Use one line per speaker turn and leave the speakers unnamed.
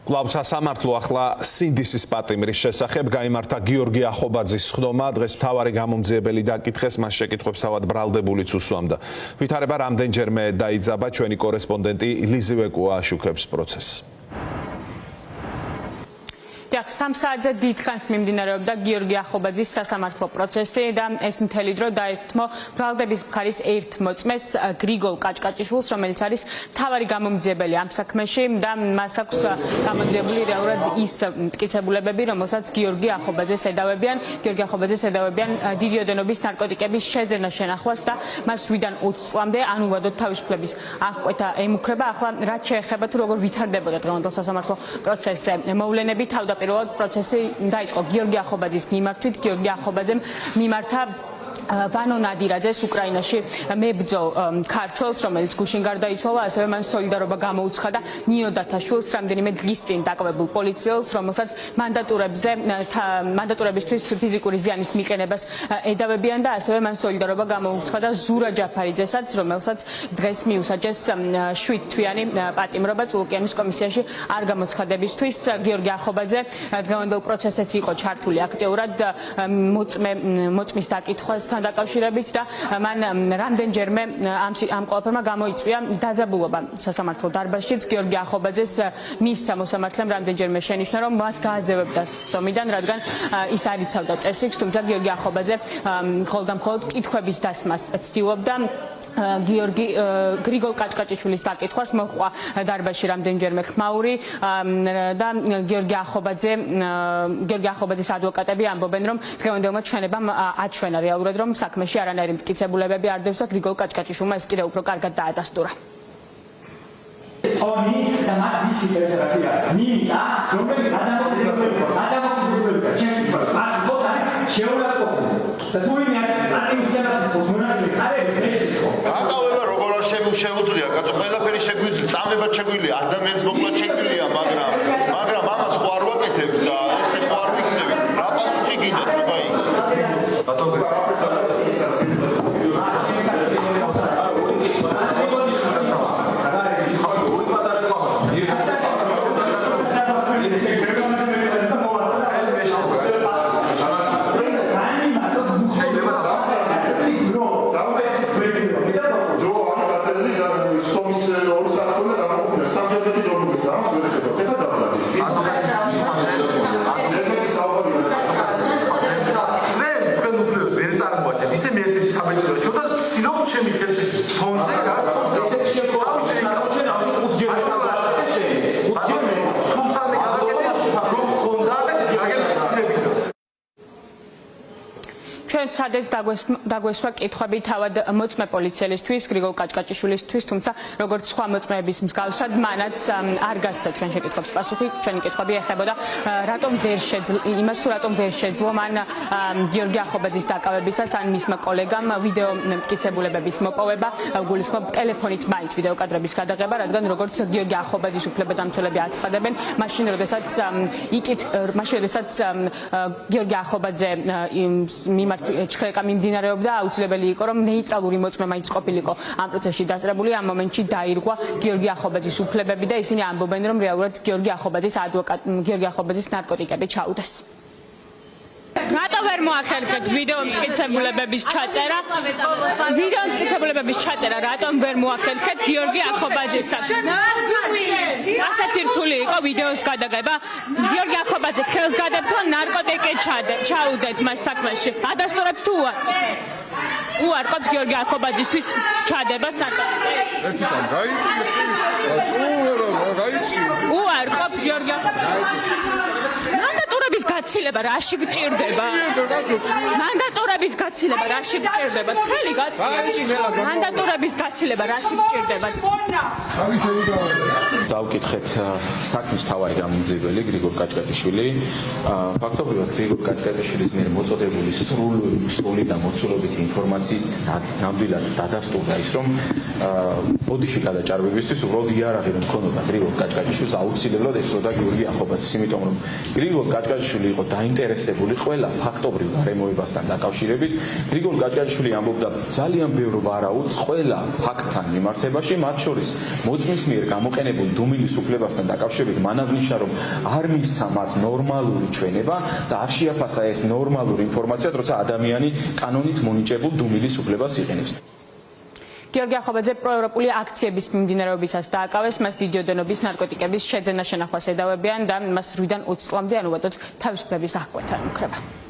კვლავ სასამართლო ახლა სინდისის პატიმრის შესახებ გაიმართა გიორგი ახობაძის სხდომა. დღეს მთავარი გამომძიებელი დაკითხეს, მას შეკითხვებს თავად ბრალდებულიც უსვამდა. ვითარება რამდენჯერმე დაიძაბა, ჩვენი კორესპონდენტი ლიზი ვეკუა აშუქებს პროცესს.
სამ საათზე დიდხანს მიმდინარეობდა გიორგი ახობაძის სასამართლო პროცესი და ეს მთელი დრო დაეთმო ბრალდების მხარის ერთ მოწმეს გრიგოლ კაჭკაჭიშვილს, რომელიც არის მთავარი გამომძიებელი ამ საქმეში და მას აქვს გამოძიებული რეალურად ის მტკიცებულებები, რომელსაც გიორგი ახობაძეს ედავებიან. გიორგი ახობაძეს ედავებიან დიდი ოდენობის ნარკოტიკების შეძენა შენახვას და მას 8-დან 20 წლამდე ანუვადოდ თავისუფლების აღკვეთა ემუქრება. ახლა რაც შეეხება თუ როგორ ვითარდებოდა დღევანდელ სასამართლო პროცესზე მოვლენები, თავდაპირველად პროცესი დაიწყო გიორგი ახობაძის მიმართვით. გიორგი ახობაძემ მიმართა ვანო ნადირაძეს, უკრაინაში მებრძოლ ქართველს, რომელიც გუშინ გარდაიცვალა, ასევე მან სოლიდარობა გამოუცხადა და ნიო დათაშვილს, რამდენიმე დღის წინ დაკვებულ პოლიციელს, რომელსაც მანდატურებისთვის ფიზიკური ზიანის მიყენებას ედავებიან და ასევე მან სოლიდარობა გამოუცხადა ზურა ჯაფარიძესაც, რომელსაც დღეს მიუსაჯეს 7 თვიანი პატიმრობა წულუკიანის კომისიაში არ გამოცხადებისთვის. გიორგი ახობაძე დღევანდელ პროცესშიც იყო ჩართული აქტიურად მოწმის დაკითხვას დაკავშირებით და მან რამდენჯერმე ამ ყველაფერმა გამოიწვია დაძაბულობა სასამართლო დარბაზშიც. გიორგი ახობაძეს მისცა მოსამართლემ რამდენჯერმე შენიშნა, რომ მას გააძევებდა სხდომიდან, რადგან ის არ იცავდა წესრიგს, თუმცა გიორგი ახობაძე მხოლოდ და მხოლოდ კითხვების დასმას ცდილობდა. გრიგოლ კაჭკაჭიშვილის დაკითხვას მოჰყვა დარბაზში რამდენჯერმე ხმაური და გიორგი ახობაძის ადვოკატები ამბობენ, რომ დღევანდელმა ჩვენებამ აჩვენა რეალურად, რომ საქმეში არანაირი მტკიცებულებები არ დევს და გრიგოლ კაჭკაჭიშვილმა ეს კიდევ უფრო კარგად დაადასტურა.
შეუძლია კაცო ყველაფერი შეგვიძლია წამებად შეგვიძლია ადამიანს მოკლად შეგვიძლია მაგრამ ამას ხო არ ვაკეთებთ და ესე ხო არ ვიქნებით რა პასუხი გინდათ ბაი
ჩვენ სადეთ დაგვესვა კითხვები თავად მოწმე პოლიციელისთვის, გრიგოლ კაჭკაჭიშვილისთვის, თუმცა როგორც სხვა მოწმეების მსგავსად, მანაც არ გასცა ჩვენ შეკითხვებს პასუხი. ჩვენი კითხვები ეხებოდა რატომ ვერ შეძლო მან გიორგი ახობაძის დაკავებისას ან მისმა კოლეგამ ვიდეო მტკიცებულებების მოპოვება, გულისხმობ ტელეფონით მაინც ვიდეო კადრების გადაღება, რადგან როგორც გიორგი ახობაძის უფლებადამცველები აცხადებენ, მაშინ როდესაც გიორგი ახობაძე მიმართ ჩხრეკა მიმდინარეობდა, აუცილებელი იყო, რომ ნეიტრალური მოწმე მაინც ყოფილიყო ამ პროცესში დასწრებული. ამ მომენტში დაირღვა გიორგი ახობაძის უფლებები და ისინი ამბობენ, რომ რეალურად გიორგი ახობაძის ნარკოტიკები ჩაუდეს. რატო ვერ მოახერხეთ ვიდეო მტკიცებულებების ჩაწერა? რატომ ვერ მოახერხეთ გიორგი ახობაძესაც? ასეთი რთული იყო ვიდეოს გადაღება. გიორგი ახობაძე ხელს გადებთო ნარკოტიკი ჩაუდეთ მას საქმეში. ადასტურებთ თუ უარყოფთ გიორგი ახობაძისთვის ჩადებას ნარკოტიკებს? უარყოფთ გიორგი მანდატურების გაცილება რაში გჭირდება? ხელი გაცილება. მანდატურების გაცილება რაში გჭირდება?
დავკითხეთ საქმის მთავარი გამომძიებელი გრიგოლ კაჭკაჭიშვილი. ფაქტობრივად გრიგოლ კაჭკაჭიშვილის მიერ მოწოდებული სრული და მოცულობითი ინფორმაციით ნამდვილად დადასტურდა ის, რომ ბოდიში გადაჭარბებისთვის უბრალოდ იარაღი რომ ქონოდა გრიგოლ კაჭკაჭიშვილს, აუცილებლად ესწოდა გიორგი ახობაძის, იმიტომ რომ გრიგოლ კაჭკაჭიშვილი იყო დაინტერესებული ყველა ფაქტობრივ გარემოებასთან დაკავშირებით. გრიგოლ კაჭკაჭიშვილი ამბობდა ძალიან ბევრ ვარაუდს ყველა ფაქტთან მიმართებაში, მათ შორის მოწმის მიერ გამოყენებულ დუმილის უფლებასთან დაკავშირებით მან აღნიშნა, რომ არ მისცა მათ ნორმალური ჩვენება და არ შეაფასა ეს ნორმალური ინფორმაცია, როცა ადამიანი კანონით მონიჭებულ დუმილის უფლებას იყენებს.
გიორგი ახობაძე პროევროპული აქციების მიმდინარეობისას დააკავეს, მას დიდი ოდენობის ნარკოტიკების შეძენა-შენახვა ედავებიან და მას 8-დან 20 წლამდე ანუვადოდ თავისუფლების აღკვეთა ემუქრება.